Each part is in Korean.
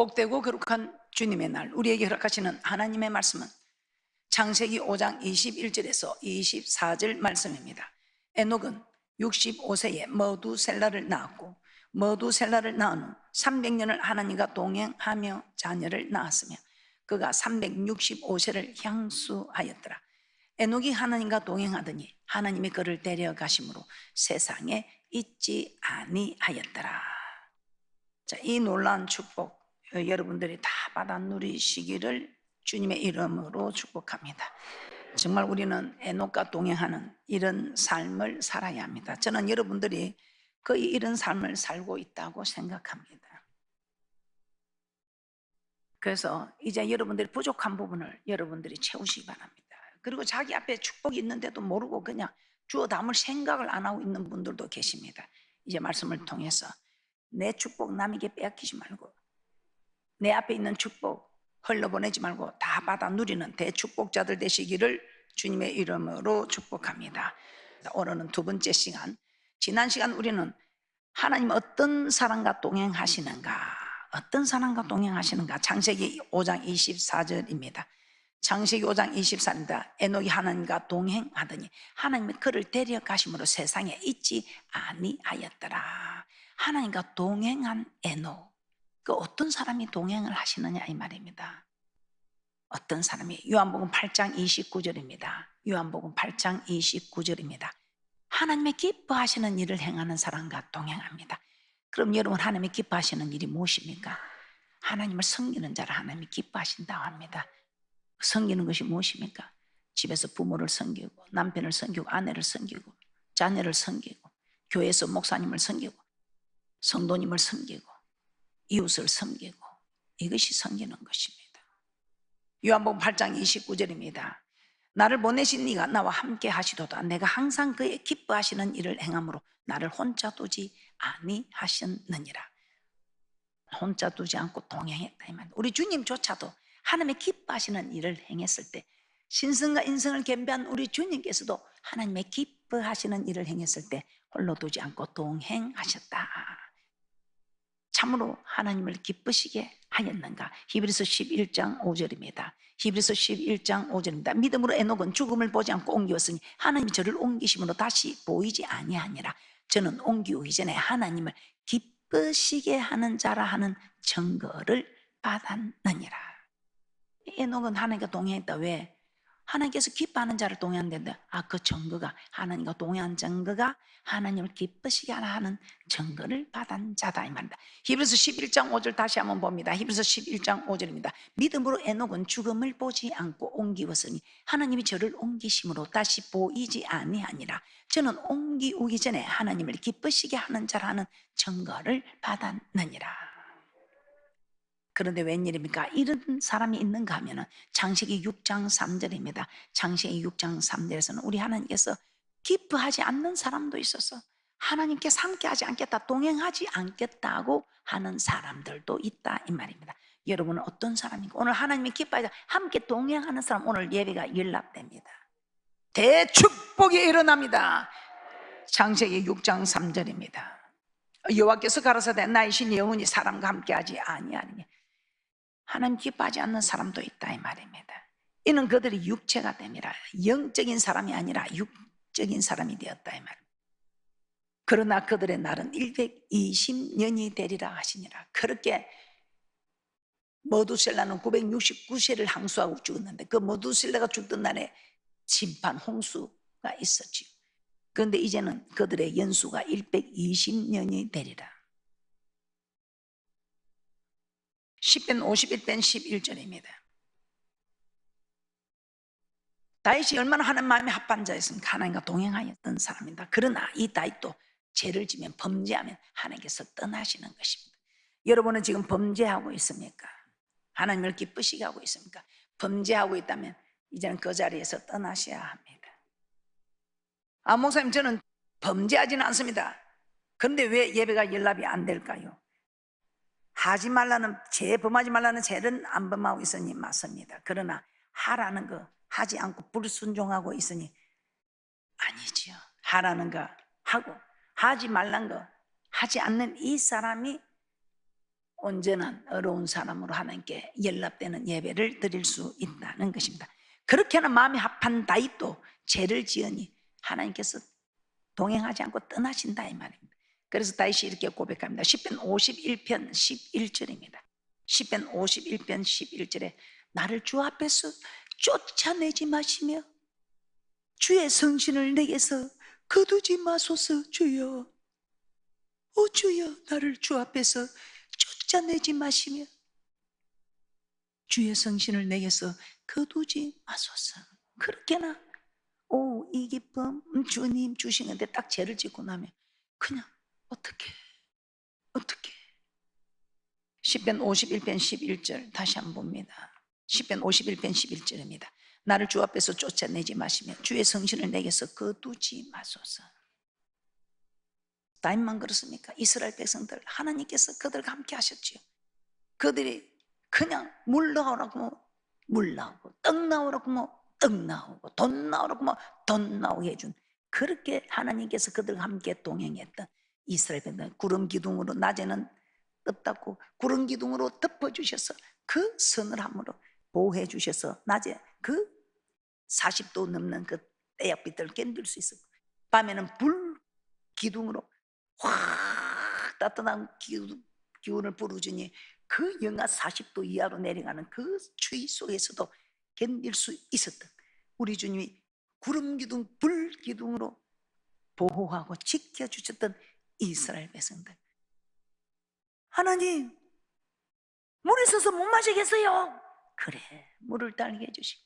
복되고 거룩한 주님의 날, 우리에게 허락하시는 하나님의 말씀은 창세기 5장 21절에서 24절 말씀입니다. 에녹은 65세에 머두셀라를 낳았고 머두셀라를 낳은 후 300년을 하나님과 동행하며 자녀를 낳았으며 그가 365세를 향수하였더라. 에녹이 하나님과 동행하더니 하나님이 그를 데려가심으로 세상에 있지 아니하였더라. 자, 이 놀라운 축복 여러분들이 다 받아 누리시기를 주님의 이름으로 축복합니다. 정말 우리는 에녹과 동행하는 이런 삶을 살아야 합니다. 저는 여러분들이 거의 이런 삶을 살고 있다고 생각합니다. 그래서 이제 여러분들이 부족한 부분을 여러분들이 채우시기 바랍니다. 그리고 자기 앞에 축복이 있는데도 모르고 그냥 주어 담을 생각을 안 하고 있는 분들도 계십니다. 이제 말씀을 통해서 내 축복 남에게 빼앗기지 말고 내 앞에 있는 축복 흘러보내지 말고 다 받아 누리는 대축복자들 되시기를 주님의 이름으로 축복합니다. 오늘은 두 번째 시간, 지난 시간 우리는 하나님 어떤 사람과 동행하시는가, 어떤 사람과 동행하시는가, 창세기 5장 24절입니다. 창세기 5장 24절입니다. 에녹이 하나님과 동행하더니 하나님이 그를 데려가심으로 세상에 있지 아니하였더라. 하나님과 동행한 에녹, 그 어떤 사람이 동행을 하시느냐 이 말입니다. 어떤 사람이, 요한복음 8장 29절입니다. 요한복음 8장 29절입니다. 하나님의 기뻐하시는 일을 행하는 사람과 동행합니다. 그럼 여러분, 하나님이 기뻐하시는 일이 무엇입니까? 하나님을 섬기는 자를 하나님이 기뻐하신다고 합니다. 섬기는 것이 무엇입니까? 집에서 부모를 섬기고 남편을 섬기고 아내를 섬기고 자녀를 섬기고 교회에서 목사님을 섬기고 성도님을 섬기고 이웃을 섬기고, 이것이 섬기는 것입니다. 요한복음 8장 29절입니다. 나를 보내신 네가 나와 함께 하시도다. 내가 항상 그의 기뻐하시는 일을 행함으로 나를 혼자 두지 아니하셨느니라. 혼자 두지 않고 동행했다 이 말입니다. 우리 주님조차도 하나님의 기뻐하시는 일을 행했을 때, 신성과 인성을 겸비한 우리 주님께서도 하나님의 기뻐하시는 일을 행했을 때 홀로 두지 않고 동행하셨다. 참으로 하나님을 기쁘시게 하였는가? 히브리서 11장 5절입니다. 히브리서 11장 5절입니다. 믿음으로 에녹은 죽음을 보지 않고 옮기었으니 하나님이 저를 옮기심으로 다시 보이지 아니하니라. 저는 옮기기 전에 하나님을 기쁘시게 하는 자라 하는 증거를 받았느니라. 에녹은 하나님과 동행했다. 왜? 하나님께서 기뻐하는 자를 동행한다는데, 그 증거가, 하나님과 동행한 증거가 하나님을 기쁘시게 하는 증거를 받은 자다 이 말입니다. 히브리서 11장 5절 다시 한번 봅니다. 히브리서 11장 5절입니다. 믿음으로 에녹은 죽음을 보지 않고 옮기었으니 하나님이 저를 옮기심으로 다시 보이지 아니하니라. 저는 옮기기 전에 하나님을 기쁘시게 하는 자라는 증거를 받았느니라. 그런데 웬일입니까? 이런 사람이 있는가 하면은 창세기 6장 3절입니다. 창세기 6장 3절에서는 우리 하나님께서 기뻐하지 않는 사람도 있어서 하나님께서 함께하지 않겠다, 동행하지 않겠다고 하는 사람들도 있다 이 말입니다. 여러분은 어떤 사람인가? 오늘 하나님이 기뻐하지 함께 동행하는 사람, 오늘 예배가 연락됩니다. 대축복이 일어납니다. 창세기 6장 3절입니다. 여호와께서 가라사대 나의 신 영원히 사람과 함께하지 아니하리니, 하나님 기뻐하지 않는 사람도 있다 이 말입니다. 이는 그들이 육체가 됨이라. 영적인 사람이 아니라 육적인 사람이 되었다 이 말입니다. 그러나 그들의 날은 120년이 되리라 하시니라. 그렇게 머두셀라는 969세를 항수하고 죽었는데, 그 머두셀라가 죽던 날에 심판 홍수가 있었지요. 그런데 이제는 그들의 연수가 120년이 되리라. 10편 51편 11절입니다. 다윗이 얼마나 하나님 마음에 합한 자였습니까? 하나님과 동행하였던 사람입니다. 그러나 이 다윗도 죄를 지면, 범죄하면 하나님께서 떠나시는 것입니다. 여러분은 지금 범죄하고 있습니까? 하나님을 기쁘시게 하고 있습니까? 범죄하고 있다면 이제는 그 자리에서 떠나셔야 합니다. 목사님, 저는 범죄하지는 않습니다. 그런데 왜 예배가 연락이 안 될까요? 하지 말라는 죄, 범하지 말라는 죄는 안 범하고 있으니 맞습니다. 그러나 하라는 거 하지 않고 불순종하고 있으니 아니지요. 하라는 거 하고 하지 말라는 거 하지 않는 이 사람이 온전한 어려운 사람으로 하나님께 연락되는 예배를 드릴 수 있다는 것입니다. 그렇게는 마음이 합한 다윗도 죄를 지으니 하나님께서 동행하지 않고 떠나신다 이 말입니다. 그래서 다윗이 이렇게 고백합니다. 시편 51편 11절입니다. 시편 51편 11절에 나를 주 앞에서 쫓아내지 마시며 주의 성신을 내게서 거두지 마소서. 주여, 오 주여, 나를 주 앞에서 쫓아내지 마시며 주의 성신을 내게서 거두지 마소서. 그렇게나 이 기쁨 주님 주신 건데 딱 죄를 짓고 나면 그냥 어떻게 시편 51편 11절 다시 한번 봅니다. 시편 51편 11절입니다. 나를 주 앞에서 쫓아내지 마시며 주의 성신을 내게서 거두지 마소서. 다윗만 그렇습니까? 이스라엘 백성들 하나님께서 그들과 함께 하셨지요. 그들이 그냥 물 나오라고 하면 물 나오고, 떡 나오라고 하면 떡 나오고, 돈 나오라고 하면 돈 나오게 해준, 그렇게 하나님께서 그들과 함께 동행했던 이스라엘 백성들, 구름 기둥으로 낮에는 덥다고 구름 기둥으로 덮어주셔서 그 서늘함으로 보호해 주셔서 낮에 그 40도 넘는 그 태양빛을 견딜 수 있었고, 밤에는 불 기둥으로 확 따뜻한 기운을 불어주니 그 영하 40도 이하로 내려가는 그 추위 속에서도 견딜 수 있었던 우리 주님이 구름 기둥, 불 기둥으로 보호하고 지켜주셨던 이스라엘 백성들. 하나님, 물에 있어서 못 마시겠어요? 그래, 물을 따르게 해주시고,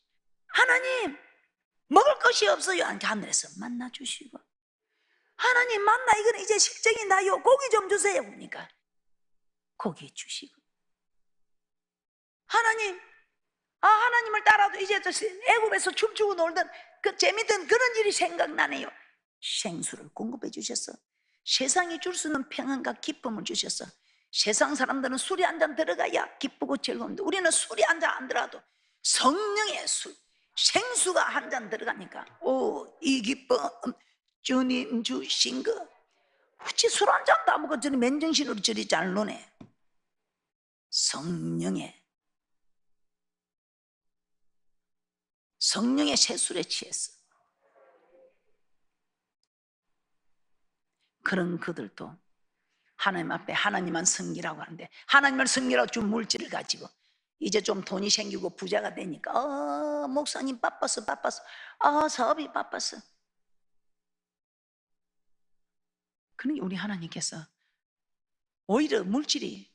하나님, 먹을 것이 없어요. 하늘에서 만나 주시고, 하나님, 만나 이건 이제 실정이 나요. 고기 좀 주세요. 그러니까 고기 주시고, 하나님, 하나님을 따라도 이제 애굽에서 춤추고 놀던 그 재밌던 그런 일이 생각나네요. 생수를 공급해 주셔서 세상이 줄 수 있는 평안과 기쁨을 주셔서, 세상 사람들은 술이 한 잔 들어가야 기쁘고 즐거운데 우리는 술이 한 잔 안 들어가도 성령의 술, 생수가 한 잔 들어가니까 이 기쁨 주님 주신 거. 어찌 술 한 잔도 안 먹고 저리 맨정신으로 저리 잘 노네. 성령의 세술에 취했어. 그런 그들도 하나님 앞에 하나님만 섬기라고 하는데, 하나님을 섬기라고 준 물질을 가지고 이제 좀 돈이 생기고 부자가 되니까 목사님 바빠서 사업이 바빠서. 그러니 우리 하나님께서 오히려 물질이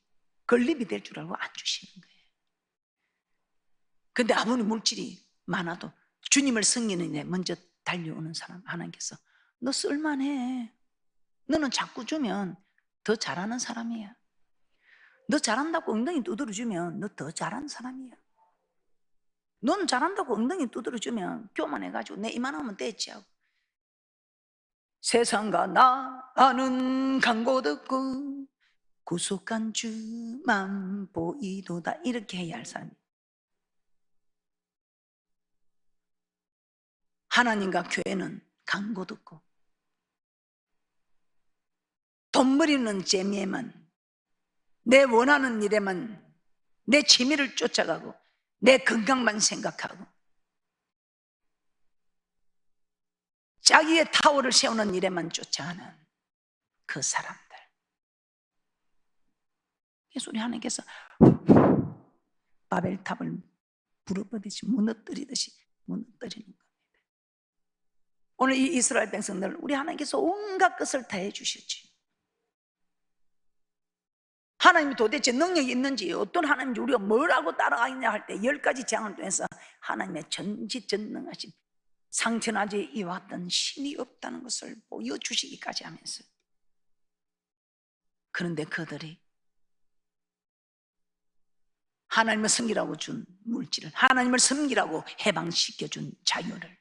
걸림이 될 줄 알고 안 주시는 거예요. 근데 아무리 물질이 많아도 주님을 섬기는 데 먼저 달려오는 사람, 하나님께서 너 쓸만해. 너는 자꾸 주면 더 잘하는 사람이야. 너 잘한다고 엉덩이 두드려주면 너 더 잘하는 사람이야. 너는 잘한다고 엉덩이 두드려주면 교만해가지고 내 이만하면 됐지 하고, 세상과 나는 강고 듣고 구속한 주만 보이도다, 이렇게 해야 할 사람이. 하나님과 교회는 강고 듣고 돈 버리는 재미에만, 내 원하는 일에만, 내 취미를 쫓아가고 내 건강만 생각하고 자기의 타워를 세우는 일에만 쫓아가는 그 사람들. 그래서 우리 하나님께서 바벨탑을 부르짖듯이 무너뜨리는 겁니다. 오늘 이 이스라엘 백성들 우리 하나님께서 온갖 것을 다 해주셨지. 하나님이 도대체 능력이 있는지, 어떤 하나님인지 우리가 뭐라고 따라가느냐 할 때 10가지 재앙을 통해서 하나님의 전지전능하신, 상천하지 이왔던 신이 없다는 것을 보여주시기까지 하면서, 그런데 그들이 하나님을 섬기라고 준 물질을, 하나님을 섬기라고 해방시켜준 자유를,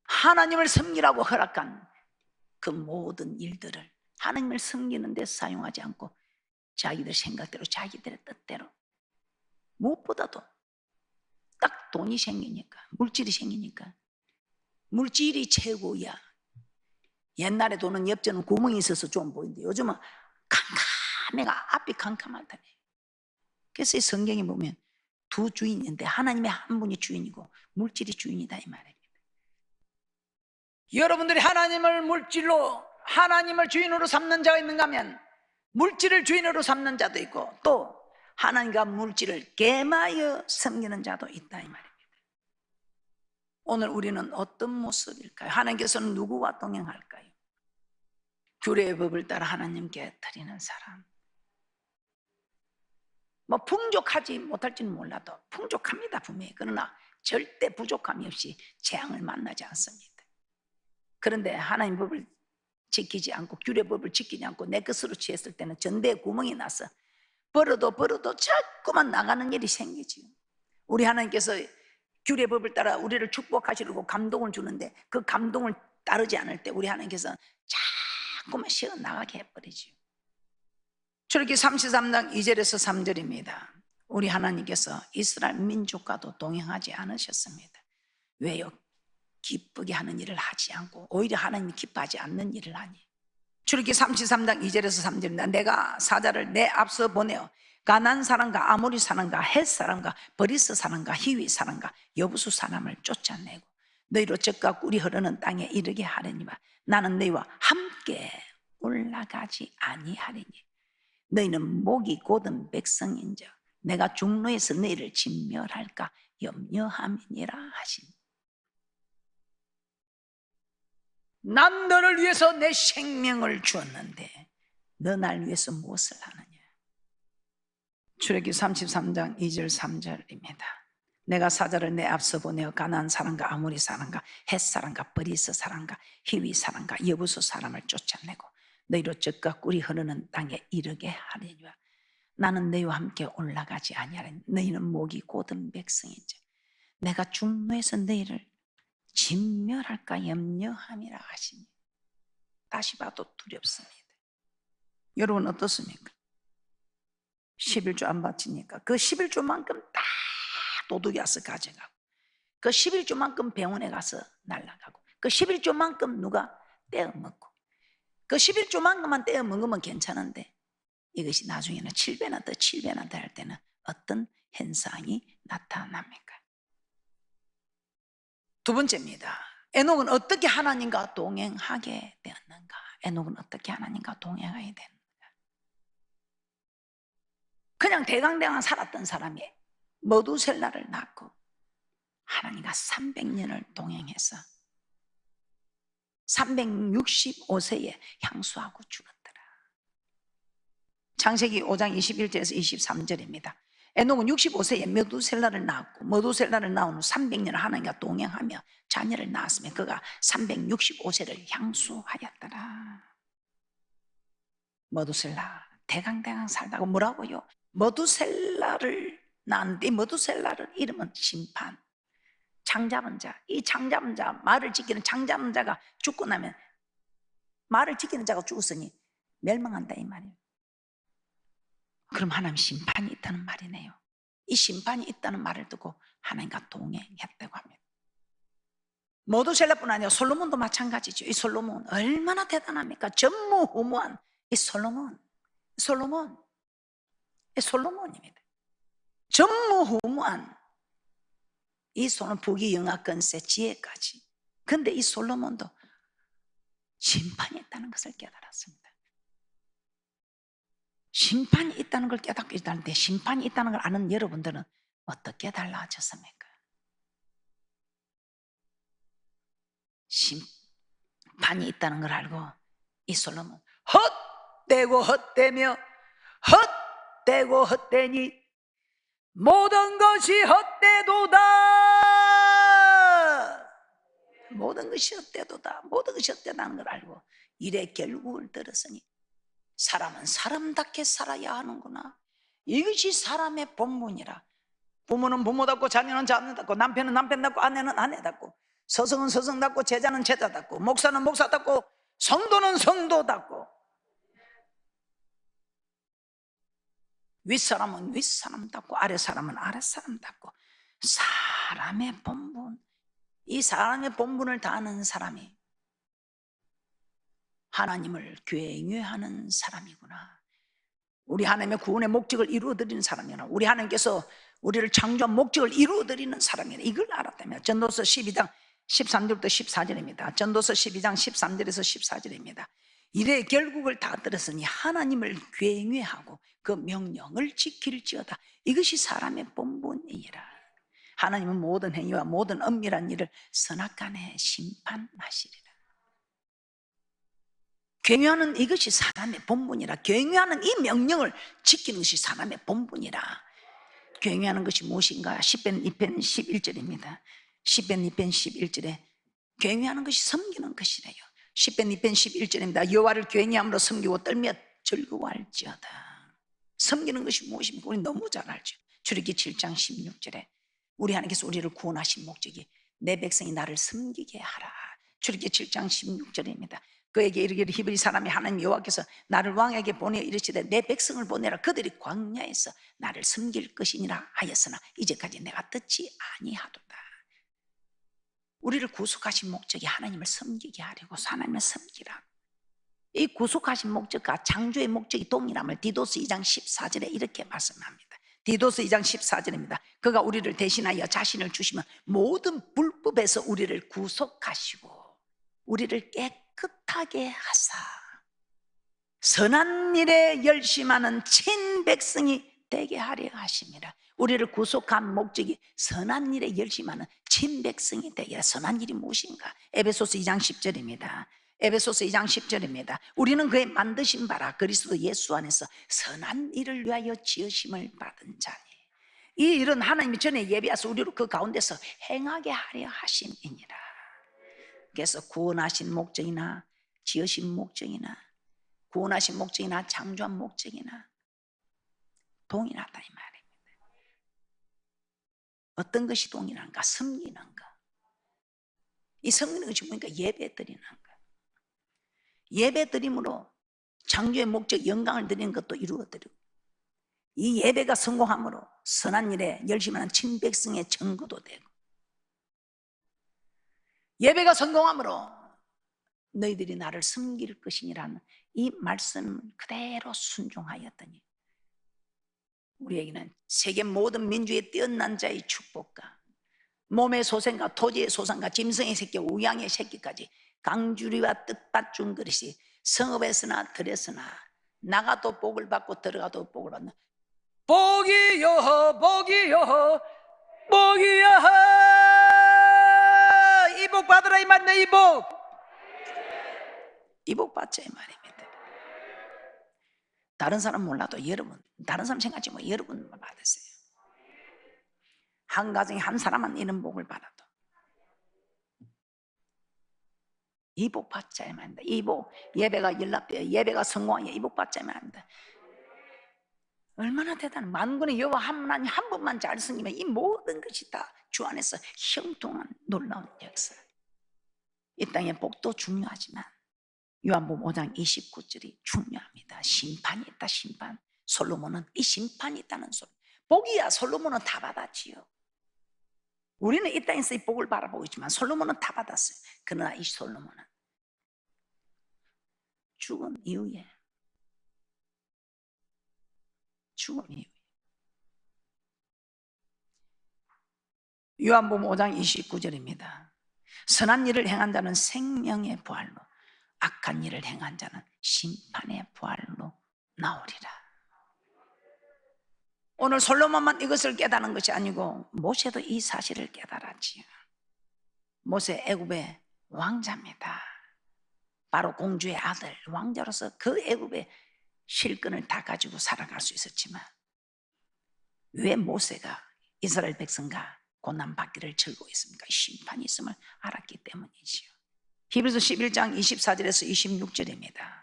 하나님을 섬기라고 허락한 그 모든 일들을 하나님을 섬기는 데 사용하지 않고 자기들 생각대로, 자기들의 뜻대로, 무엇보다도 딱 돈이 생기니까, 물질이 생기니까, 물질이 최고야. 옛날에 돈은 엽전은 구멍이 있어서 좀 보이는데 요즘은 밤에가 앞이 캄캄하다네. 그래서 이 성경에 보면 두 주인인데 하나님의 한 분이 주인이고 물질이 주인이다 이 말입니다. 여러분들이 하나님을 물질로, 하나님을 주인으로 삼는 자가 있는가 하면 물질을 주인으로 삼는 자도 있고 또 하나님과 물질을 계마여 섬기는 자도 있다 이 말입니다. 오늘 우리는 어떤 모습일까요? 하나님께서는 누구와 동행할까요? 규례의 법을 따라 하나님께 드리는 사람. 뭐 풍족하지 못할지는 몰라도 풍족합니다 분명히. 그러나 절대 부족함이 없이 재앙을 만나지 않습니다. 그런데 하나님 법을 지키지 않고 규례법을 지키지 않고 내 것으로 취했을 때는 전대에 구멍이 나서 벌어도 자꾸만 나가는 일이 생기지요. 우리 하나님께서 규례법을 따라 우리를 축복하시려고 감동을 주는데 그 감동을 따르지 않을 때 우리 하나님께서 자꾸만 쉬어 나가게 해버리지요. 출애굽기 33장 2절에서 3절입니다. 우리 하나님께서 이스라엘 민족과도 동행하지 않으셨습니다. 왜요? 기쁘게 하는 일을 하지 않고 오히려 하나님이 기뻐하지 않는 일을 하니. 출애굽기 33장 2절에서 3절입니다. 내가 사자를 내 앞서 보내어 가나안 사람과 아모리 사람과 헷 사람과 버리스 사람과 히위 사람과 여부수 사람을 쫓아내고 너희로 젖과 꿀이 흐르는 땅에 이르게 하려니와 나는 너희와 함께 올라가지 아니하리니 너희는 목이 곧은 백성인즉 내가 중로에서 너희를 진멸할까 염려함이니라 하시니. 난 너를 위해서 내 생명을 주었는데 너 날 위해서 무엇을 하느냐. 출애굽기 33장 2절 3절입니다. 내가 사자를 내 앞서 보내어 가나안 사람과 아모리 사람과 헷 사람과 버리스 사람과 히위 사람과 여부수 사람을 쫓아내고 너희로 젖과 꿀이 흐르는 땅에 이르게 하리니와 나는 너희와 함께 올라가지 아니하리니 너희는 목이 곧은 백성인즉 내가 중노에서 너희를 진멸할까 염려함이라 하시니. 다시 봐도 두렵습니다. 여러분 어떻습니까? 11조 안 바치니까 그 11조만큼 다 도둑이 와서 가져가고 그 11조만큼 병원에 가서 날아가고 그 11조만큼 누가 떼어먹고 그 11조만큼만 떼어먹으면 괜찮은데 이것이 나중에는 7배나 더 7배나 더 할 때는 어떤 현상이 나타납니까? 두 번째입니다. 에녹은 어떻게 하나님과 동행하게 되었는가? 에녹은 어떻게 하나님과 동행하게 되었는가? 그냥 대강대강 살았던 사람이 머두셀라를 낳고 하나님과 300년을 동행해서 365세에 향수하고 죽었더라. 창세기 5장 21절에서 23절입니다. 에녹은 65세에 머두셀라를 낳았고 머두셀라를 낳은 후 300년을 하나님과 동행하며 자녀를 낳았으며 그가 365세를 향수하였더라. 머두셀라 대강대강 살다가 뭐라고요? 머두셀라를 낳았는데 이 머두셀라를 이름은 심판, 장잡은 자. 이 장잡은 자, 말을 지키는 장잡은 자가 죽고 나면 말을 지키는 자가 죽었으니 멸망한다 이 말이에요. 그럼 하나님 심판이 있다는 말이네요. 이 심판이 있다는 말을 듣고 하나님과 동행했다고 합니다. 머두셀라뿐 아니라 솔로몬도 마찬가지죠. 이 솔로몬 얼마나 대단합니까? 전무후무한 이 솔로몬입니다. 전무후무한 이 솔로몬 부귀영화권세 지혜까지. 근데 이 솔로몬도 심판이 있다는 것을 깨달았습니다. 심판이 있다는 걸 깨닫고 있다는데 심판이 있다는 걸 아는 여러분들은 어떻게 달라졌습니까? 심판이 있다는 걸 알고 이 솔로몬 헛되고 헛되며 헛되고 헛되니 모든 것이 헛되도다. 모든 것이 헛되도다. 모든 것이 헛되다는 걸 알고 일의 결국을 들었으니 사람은 사람답게 살아야 하는구나. 이것이 사람의 본분이라. 부모는 부모답고 자녀는 자녀답고 남편은 남편답고 아내는 아내답고 서성은 서성답고 제자는 제자답고 목사는 목사답고 성도는 성도답고 윗사람은 윗사람답고 아랫사람은 아랫사람답고 사람의 본분, 이 사람의 본분을 다하는 사람이 하나님을 경외하는 사람이구나. 우리 하나님의 구원의 목적을 이루어드리는 사람이라, 우리 하나님께서 우리를 창조한 목적을 이루어드리는 사람이라, 이걸 알았다면. 전도서 12장 13절부터 14절입니다. 전도서 12장 13절에서 14절입니다. 이래 결국을 다 들었으니 하나님을 경외하고 그 명령을 지킬지어다. 이것이 사람의 본분이라. 하나님은 모든 행위와 모든 엄밀한 일을 선악간에 심판하시리라. 경외하는 이것이 사람의 본분이라. 경외하는 이 명령을 지키는 것이 사람의 본분이라. 경외하는 것이 무엇인가? 시편 2편 11절입니다. 시편 2편 11절에 경외하는 것이 섬기는 것이래요. 시편 2편 11절입니다. 여호와를 경외함으로 섬기고 떨며 즐거워할지어다. 섬기는 것이 무엇입니까? 우리 너무 잘 알죠. 출애굽기 7장 16절에 우리 하나님께서 우리를 구원하신 목적이 내 백성이 나를 섬기게 하라. 출애굽기 7장 16절입니다. 그에게 이르기를 히브리 사람이 하나님 여호와께서 나를 왕에게 보내어 이르시되 내 백성을 보내라. 그들이 광야에서 나를 섬길 것이니라 하였으나 이제까지 내가 듣지 아니하도다. 우리를 구속하신 목적이 하나님을 섬기게 하려고, 하나님을 섬기라. 이 구속하신 목적과 창조의 목적이 동일함을 디도스 2장 14절에 이렇게 말씀합니다. 디도스 2장 14절입니다. 그가 우리를 대신하여 자신을 주시면 모든 불법에서 우리를 구속하시고 우리를 깨끗하게 하사 선한 일에 열심하는 친백성이 되게 하려 하심이라. 우리를 구속한 목적이 선한 일에 열심하는 친백성이 되게 하라. 선한 일이 무엇인가? 에베소서 2장 10절입니다. 에베소서 2장 10절입니다. 우리는 그의 만드신 바라 그리스도 예수 안에서 선한 일을 위하여 지으심을 받은 자니 이 일은 하나님이 전에 예비하사 우리로 그 가운데서 행하게 하려 하심이니라. 그래서 구원하신 목적이나 지으신 목적이나 구원하신 목적이나 창조한 목적이나 동일하다 이 말입니다. 어떤 것이 동일한가? 섬기는 것. 이 섬기는 것이 뭐니까 예배 드리는 것. 예배 드림으로 창조의 목적 영광을 드리는 것도 이루어드리고 이 예배가 성공함으로 선한 일에 열심하는 친백성의 증거도 되고 예배가 성공함으로 너희들이 나를 섬길 것이니라는 이 말씀을 그대로 순종하였더니 우리에게는 세계 모든 민주의 뛰어난 자의 축복과 몸의 소생과 토지의 소산과 짐승의 새끼, 우양의 새끼까지 강주리와 뜻밭 준 그릇이 성읍에서나 들에서나 나가도 복을 받고 들어가도 복을 받는 복이여 복이여 복이여 이 복 받으라 이 말이네. 이 복 받자 이 말입니다. 다른 사람 몰라도 여러분, 다른 사람 생각하지 뭐 여러분만 받으세요. 한 가정에 한 사람만 이런 복을 받아도 이 복 받자야 합니다. 이 복, 예배가 연락되어 예배가 성공하여 이 복 받자야 합니다. 얼마나 대단한 만군의 여호와 하나님 한 분만 잘 섬기면 이 모든 것이 다 주 안에서 형통한 놀라운 역사. 이 땅의 복도 중요하지만 요한복음 5장 29절이 중요합니다. 심판이 있다. 심판. 솔로몬은 이 심판이 있다는 소리. 복이야 솔로몬은 다 받았지요. 우리는 이 땅에서 이 복을 바라보고 있지만 솔로몬은 다 받았어요. 그러나 이 솔로몬은 죽은 이후에 요한복음 5장 29절입니다. 선한 일을 행한 자는 생명의 부활로 악한 일을 행한 자는 심판의 부활로 나오리라. 오늘 솔로몬만 이것을 깨달은 것이 아니고 모세도 이 사실을 깨달았지요. 모세 애굽의 왕자입니다. 바로 공주의 아들 왕자로서 그 애굽의 실권을 다 가지고 살아갈 수 있었지만 왜 모세가 이스라엘 백성과 고난받기를 즐거워했습니까? 심판이 있음을 알았기 때문이지요. 히브리서 11장 24절에서 26절입니다.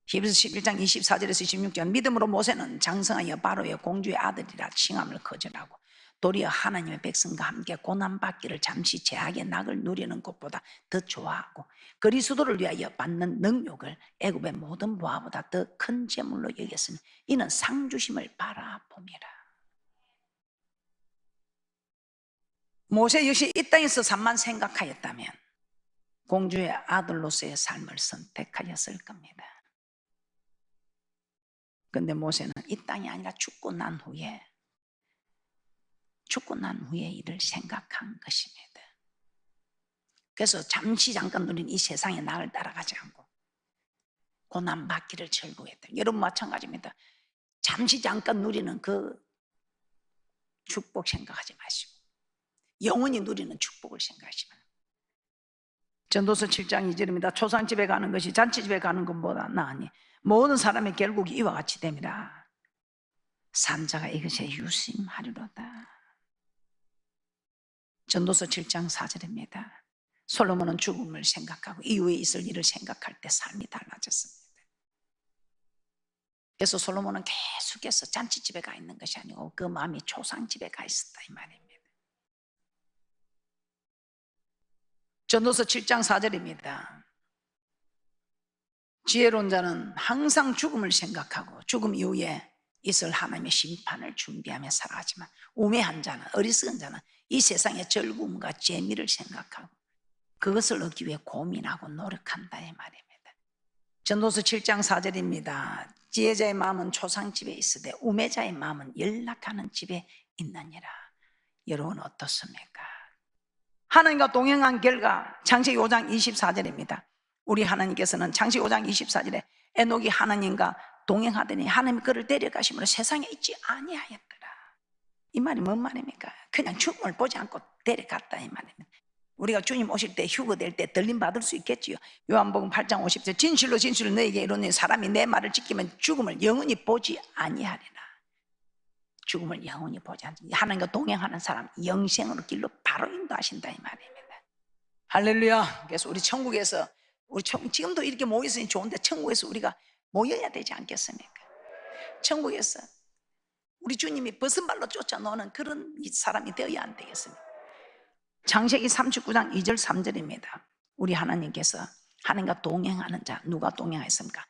히브리서 11장 24절에서 26절 믿음으로 모세는 장성하여 바로의 공주의 아들이라 칭함을 거절하고 도리어 하나님의 백성과 함께 고난받기를 잠시 제약의 낙을 누리는 것보다 더 좋아하고 그리스도를 위하여 받는 능욕을 애굽의 모든 부하보다 더 큰 재물로 여겼으니 이는 상주심을 바라봄이라. 모세 역시 이 땅에서 삶만 생각하였다면 공주의 아들로서의 삶을 선택하였을 겁니다. 근데 모세는 이 땅이 아니라 죽고 난 후에 일을 생각한 것입니다. 그래서 잠깐 누린 이 세상의 낙을 따라가지 않고 고난 받기를 절구했다. 여러분 마찬가지입니다. 잠깐 누리는 그 축복 생각하지 마시고 영원히 누리는 축복을 생각하시면. 전도서 7장 2절입니다. 초상집에 가는 것이 잔치집에 가는 것보다 나으니 모든 사람의 결국이 이와 같이 됨이라. 산자가 이것에 유심하리로다. 전도서 7장 4절입니다. 솔로몬은 죽음을 생각하고 이후에 있을 일을 생각할 때 삶이 달라졌습니다. 그래서 솔로몬은 계속해서 잔치집에 가 있는 것이 아니고 그 마음이 초상집에 가 있었다 이 말입니다. 전도서 7장 4절입니다. 지혜로운 자는 항상 죽음을 생각하고 죽음 이후에 있을 하나님의 심판을 준비하며 살아가지만 우매한 자는, 어리석은 자는 이 세상의 즐거움과 재미를 생각하고 그것을 얻기 위해 고민하고 노력한다 이 말입니다. 전도서 7장 4절입니다. 지혜자의 마음은 초상집에 있으되 우매자의 마음은 연락하는 집에 있느니라. 여러분 어떻습니까? 하나님과 동행한 결과 창세기 5장 24절입니다. 우리 하나님께서는 창세기 5장 24절에 에녹이 하나님과 동행하더니 하나님이 그를 데려가심으로 세상에 있지 아니하였더라. 이 말이 뭔 말입니까? 그냥 죽음을 보지 않고 데려갔다 이 말입니다. 우리가 주님 오실 때 휴거될 때 들림 받을 수 있겠지요. 요한복음 8장 50절 진실로 너에게 이르노니 사람이 내 말을 지키면 죽음을 영원히 보지 아니하리라. 죽음을 영원히 보지 않지. 하나님과 동행하는 사람 영생으로 길로 바로 인도하신다 이 말입니다. 할렐루야. 그래서 우리 천국에서 지금도 이렇게 모여 있으니 좋은데 천국에서 우리가 모여야 되지 않겠습니까? 천국에서 우리 주님이 벗은발로 쫓아놓는 그런 사람이 되어야 안 되겠습니까? 창세기 39장 2절 3절입니다. 우리 하나님께서 하나님과 동행하는 자 누가 동행하였습니까?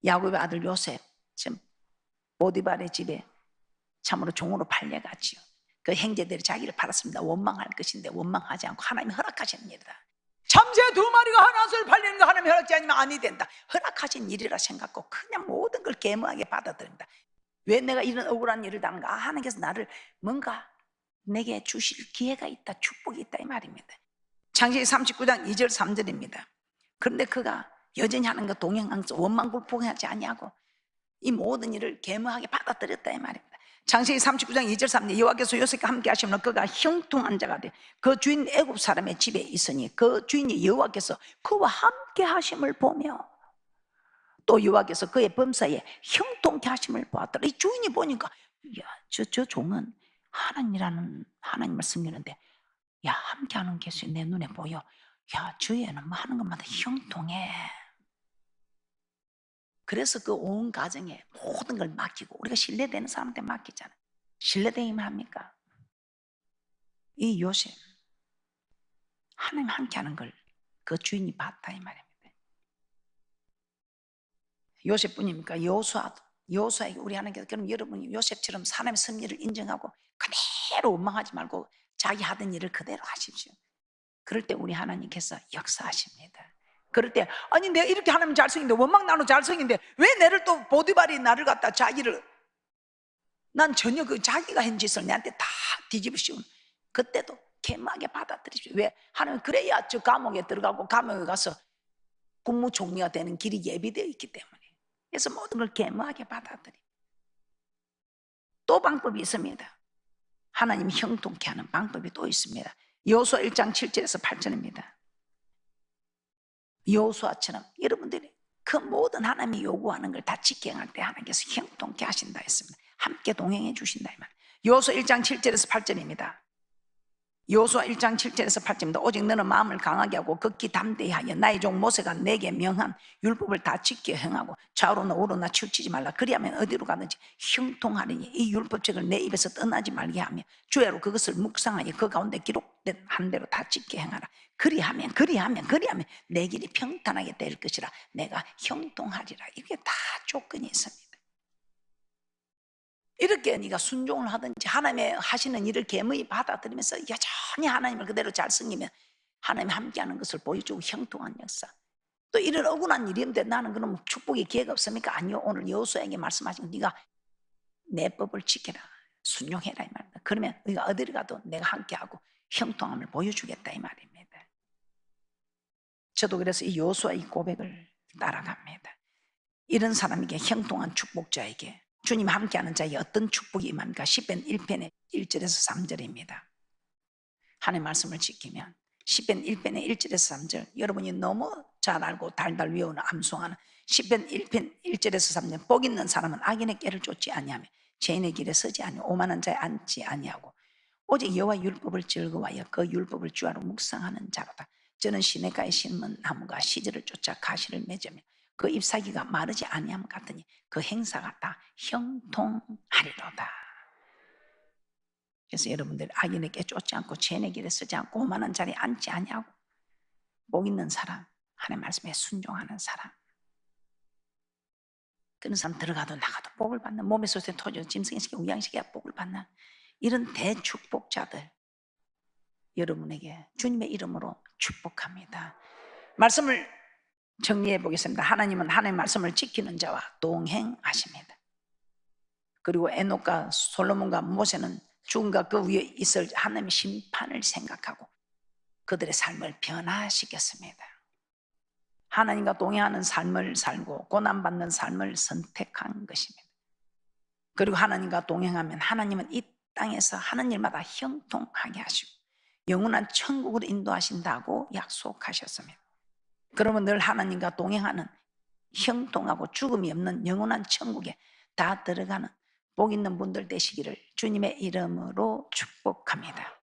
야곱의 아들 요셉 지금 보디발의 집에 참으로 종으로 팔려갔지요. 그 형제들이 자기를 팔았습니다. 원망할 것인데 원망하지 않고 하나님이 허락하시는 일이다. 참새 2마리가 하나씩 팔리는 거 하나님이 허락지 않으면 아니 된다. 허락하신 일이라 생각하고 그냥 모든 걸 개무하게 받아들인다. 왜 내가 이런 억울한 일을 당하는가? 하나님께서 나를 뭔가 내게 주실 기회가 있다, 축복이 있다 이 말입니다. 창세기 39장 2절 3절입니다. 그런데 그가 여전히 하나님과 동행하면서 원망불평하지 아니하고 이 모든 일을 개무하게 받아들였다 이 말입니다. 창세기 39장 2절 3절 여호와께서 요셉과 함께 하시면 그가 형통한 자가 돼 그 주인 애굽 사람의 집에 있으니 그 주인이 여호와께서 그와 함께 하심을 보며 또 여호와께서 그의 범사에 형통케 하심을 보았더라. 이 주인이 보니까 저 종은 하나님을 섬기는데 함께 하는 것이 내 눈에 보여. 저 애는 뭐 하는 것마다 형통해. 그래서 그 온 가정에 모든 걸 맡기고 우리가 신뢰되는 사람한테 맡기잖아요. 신뢰되기만 합니까? 이 요셉 하나님 함께 하는 걸 그 주인이 봤다 이 말입니다. 요셉뿐입니까? 여호수아에게 우리 하나님께서 그럼 여러분이 요셉처럼 사람의 섭리를 인정하고 그대로 원망하지 말고 자기 하던 일을 그대로 하십시오. 그럴 때 우리 하나님께서 역사하십니다. 그럴 때 아니 내가 이렇게 하나님 잘생긴데 원망 나누 잘생긴데 왜 내를 또 보디발이 나를 갖다 자기를 난 전혀 그 자기가 한 짓을 내한테 다 뒤집어 씌운 그때도 개막에 받아들이십시오. 왜? 하나님 그래야 저 감옥에 들어가고 감옥에 가서 국무총리가 되는 길이 예비되어 있기 때문에 그래서 모든 걸 개막에 받아들이. 또 방법이 있습니다. 하나님 형통케 하는 방법이 또 있습니다. 여호수아 1장 7절에서 8절입니다. 여호수아처럼 여러분들이 그 모든 하나님이 요구하는 걸 다 지켜갈 때 하나님께서 형통케 하신다 했습니다. 함께 동행해 주신다 이 말. 여호수아 1장 7절에서 8절입니다. 여호수아 1장 7절에서 8절입니다. 오직 너는 마음을 강하게 하고 극히 담대히 하여 나의 종 모세가 내게 명한 율법을 다 지켜 행하고 좌우로나 우로나 치우치지 말라. 그리하면 어디로 가든지 형통하리니 이 율법책을 내 입에서 떠나지 말게 하며 주야로 그것을 묵상하여 그 가운데 기록된 한 대로 다 지켜 행하라. 그리하면 내 길이 평탄하게 될 것이라. 내가 형통하리라. 이게 다 조건이 있습니다. 이렇게 네가 순종을 하든지 하나님의 하시는 일을 개무히 받아들이면서 여전히 하나님을 그대로 잘 섬기면 하나님이 함께하는 것을 보여주고 형통한 역사. 또 이런 억울한 일인데 나는 그럼 축복의 기회가 없습니까? 아니요. 오늘 여호수아에게 말씀하신 네가 내 법을 지켜라, 순종해라 이 말입니다. 그러면 네가 어디를 가도 내가 함께하고 형통함을 보여주겠다 이 말입니다. 저도 그래서 이 여호수아의 고백을 따라갑니다. 이런 사람에게, 형통한 축복자에게 주님 함께하는 자에게 어떤 축복이 임합니까? 시편 1편의 1절에서 3절입니다. 하나님의 말씀을 지키면 시편 1편의 1절에서 3절, 여러분이 너무 잘 알고 달달 외우는 암송하는 시편 1편 1절에서 3절, 복 있는 사람은 악인의 길을 쫓지 아니하며 죄인의 길에 서지 아니하며 오만한 자에 앉지 아니하고 오직 여호와 율법을 즐거워하여 그 율법을 주하로 묵상하는 자로다. 저는 시냇가에 심은 나무가 시절을 쫓아 가시를 맺으며 그 잎사귀가 마르지 아니함 같으니 그 행사가 다 형통하리로다. 그래서 여러분들 악인에게 쫓지 않고 죄인의 길에 서지 않고 오만한 자리에 앉지 아니하고 복 있는 사람, 하나님의 말씀에 순종하는 사람, 그런 사람 들어가도 나가도 복을 받는, 몸에 솟은 토지 짐승에게 우양식에 복을 받는 이런 대축복자들 여러분에게 주님의 이름으로 축복합니다. 말씀을 정리해 보겠습니다. 하나님은 하나님의 말씀을 지키는 자와 동행하십니다. 그리고 에녹과 솔로몬과 모세는 죽음과 그 위에 있을 하나님의 심판을 생각하고 그들의 삶을 변화시켰습니다. 하나님과 동행하는 삶을 살고 고난받는 삶을 선택한 것입니다. 그리고 하나님과 동행하면 하나님은 이 땅에서 하는 일마다 형통하게 하시고 영원한 천국으로 인도하신다고 약속하셨습니다. 그러면 늘 하나님과 동행하는 형통하고 죽음이 없는 영원한 천국에 다 들어가는 복 있는 분들 되시기를 주님의 이름으로 축복합니다.